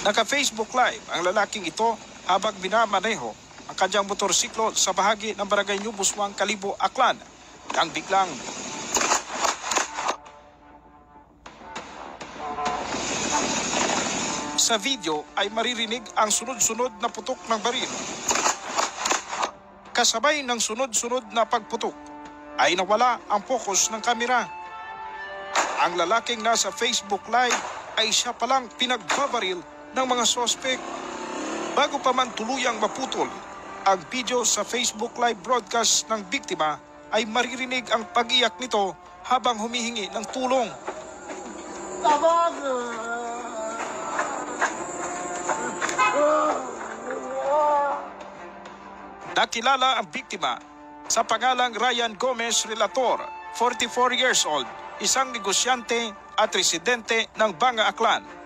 Naka-Facebook Live ang lalaking ito habang binamaneho ang kanyang motorsiklo sa bahagi ng Barangay New Buswang, Kalibo, Aklan nang biglang sa video ay maririnig ang sunod-sunod na putok ng baril. Kasabay ng sunod-sunod na pagputok ay nawala ang focus ng kamera. Ang lalaking nasa Facebook Live ay siya palang pinagbabaril ng mga sospek. Bago pa man tuluyang maputol ang video sa Facebook Live broadcast ng biktima ay maririnig ang pag-iyak nito habang humihingi ng tulong. Nakilala ang biktima sa pangalang Ryan Gomez Relator, 44 years old, isang negosyante at residente ng Banga, Aklan.